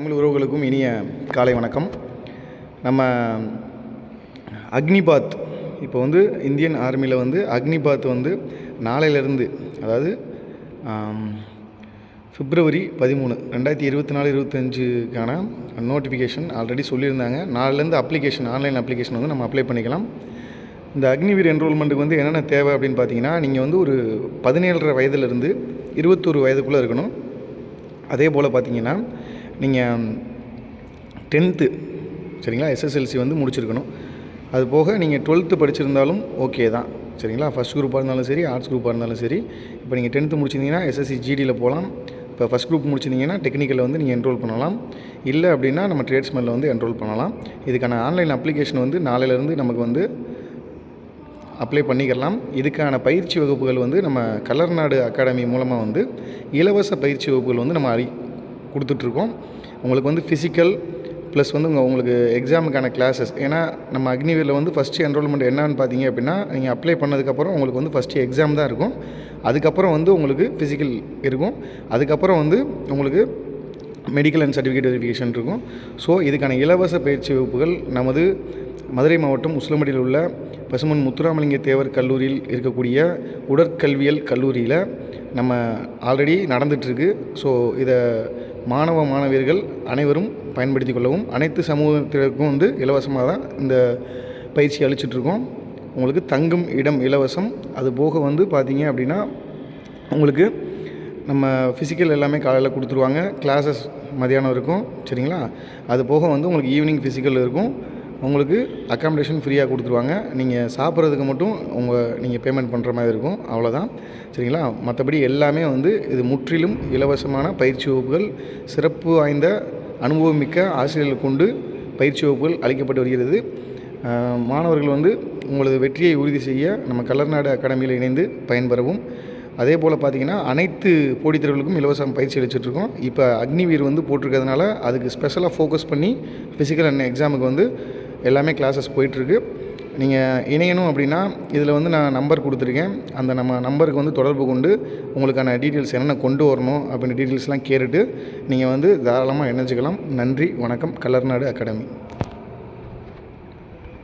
தமிழ் உறவுகளுக்கும் இனிய காலை வணக்கம். நம்ம அக்னிபாத் இப்போ இந்தியன் ஆர்மியில் அக்னிபாத் நாளையிலேருந்து, அதாவது பிப்ரவரி 13, 2024-25க்கான நோட்டிஃபிகேஷன் ஆல்ரெடி சொல்லியிருந்தாங்க. நாளிலேருந்து அப்ளிகேஷன், ஆன்லைன் அப்ளிகேஷன் நம்ம அப்ளை பண்ணிக்கலாம். இந்த அக்னிவீர் என்ரோல்மெண்ட்டுக்கு என்னென்ன தேவை அப்படின்னு பார்த்தீங்கன்னா, நீங்கள் ஒரு 17.5 வயதுலேருந்து 21 வயதுக்குள்ளே இருக்கணும். அதே போல் பார்த்தீங்கன்னா நீங்கள் 10th சரிங்களா, SSLC முடிச்சிருக்கணும். அது போக நீங்கள் 12th படிச்சிருந்தாலும் ஓகே தான் சரிங்களா. ஃபஸ்ட் குரூப்பாக இருந்தாலும் சரி, ஆர்ட்ஸ் குரூப்பாக இருந்தாலும் சரி. இப்போ நீங்கள் 10th முடிச்சிருந்தீங்கன்னா SSC GDயில் போகலாம். இப்போ ஃபஸ்ட் குரூப் முடிச்சிருந்தீங்கன்னா டெக்னிக்கலில் நீங்கள் என்ரோல் பண்ணலாம். இல்லை அப்படின்னா நம்ம ட்ரேட்ஸ்மேனில் என்ரோல் பண்ணலாம். இதுக்கான ஆன்லைன் அப்ளிகேஷன் நாளையிலேருந்து நமக்கு அப்ளை பண்ணிக்கலாம். இதுக்கான பயிற்சி வகுப்புகள் நம்ம கலர்நாடு அகாடமி மூலமாக இலவச பயிற்சி வகுப்புகள் நம்ம கொடுத்துட்ருக்கோம். உங்களுக்கு ஃபிசிக்கல் ப்ளஸ் உங்களுக்கு எக்ஸாமுக்கான கிளாஸஸ். ஏன்னா நம்ம அக்னிவீரில் ஃபஸ்ட்டு என்ரோல்மெண்ட் என்னன்னு பார்த்தீங்க அப்படின்னா, நீங்கள் அப்ளை பண்ணதுக்கப்புறம் உங்களுக்கு ஃபஸ்ட்டு எக்ஸாம் தான் இருக்கும். அதுக்கப்புறம் உங்களுக்கு ஃபிசிக்கல் இருக்கும். அதுக்கப்புறம் உங்களுக்கு மெடிக்கல் அண்ட் சர்டிஃபிகேட் வெரிஃபிகேஷன் இருக்கும். ஸோ இதுக்கான இலவச பயிற்சி வகுப்புகள் நமது மதுரை மாவட்டம் உசிலம்பட்டியில் உள்ள பசுமன் முத்துராமலிங்க தேவர் கல்லூரியில் இருக்கக்கூடிய உடற்கல்வியல் கல்லூரியில் நம்ம ஆல்ரெடி நடந்துகிட்ருக்கு. ஸோ இதை மாணவியர்கள் அனைவரும் பயன்படுத்தி கொள்ளவும். அனைத்து சமூகத்திற்கும் இலவசமாக தான் இந்த பயிற்சி அளிச்சிட்ருக்கோம். உங்களுக்கு தங்கும் இடம் இலவசம். அது போக பார்த்தீங்க அப்படின்னா உங்களுக்கு நம்ம ஃபிசிக்கல் எல்லாமே காலையில் கொடுத்துருவாங்க. கிளாஸஸ் மதியானம் இருக்கும் சரிங்களா. அது போக உங்களுக்கு ஈவினிங் ஃபிசிக்கல் இருக்கும். உங்களுக்கு அக்காமடேஷன் ஃப்ரீயாக கொடுத்துருவாங்க. நீங்கள் சாப்பிட்றதுக்கு மட்டும் நீங்கள் பேமெண்ட் பண்ணுற மாதிரி இருக்கும், அவ்வளோதான் சரிங்களா. மற்றபடி எல்லாமே இது முற்றிலும் இலவசமான பயிற்சி வகுப்புகள். சிறப்பு வாய்ந்த அனுபவமிக்க ஆசிரியர்கள் கொண்டு பயிற்சி வகுப்புகள் அளிக்கப்பட்டு வருகிறது. மாணவர்கள் உங்களது வெற்றியை உறுதி செய்ய நம்ம கலர்நாடு அகாடமியில் இணைந்து பயன்பெறவும். அதே போல் பார்த்திங்கன்னா அனைத்து போட்டித் தேர்வுகளுக்கும் இலவசம் பயிற்சி அளிச்சிட்ருக்கோம். இப்போ அக்னிவீர் போட்டிருக்கிறதுனால அதுக்கு ஸ்பெஷலாக ஃபோக்கஸ் பண்ணி ஃபிசிக்கல் அண்ட் எக்ஸாமுக்கு எல்லாமே கிளாஸஸ் போயிட்டுருக்கு. நீங்கள் இணையணும் அப்படின்னா இதில் நான் நம்பர் கொடுத்துருக்கேன். அந்த நம்ம நம்பருக்கு தொடர்பு கொண்டு உங்களுக்கான டீட்டெயில்ஸ் என்னென்ன கொண்டு வரணும் அப்படின்ற டீட்டெயில்ஸ்லாம் கேட்டுட்டு நீங்கள் தாராளமாக இணைஞ்சிக்கலாம். நன்றி, வணக்கம். கலர்நாடு அகாடமி.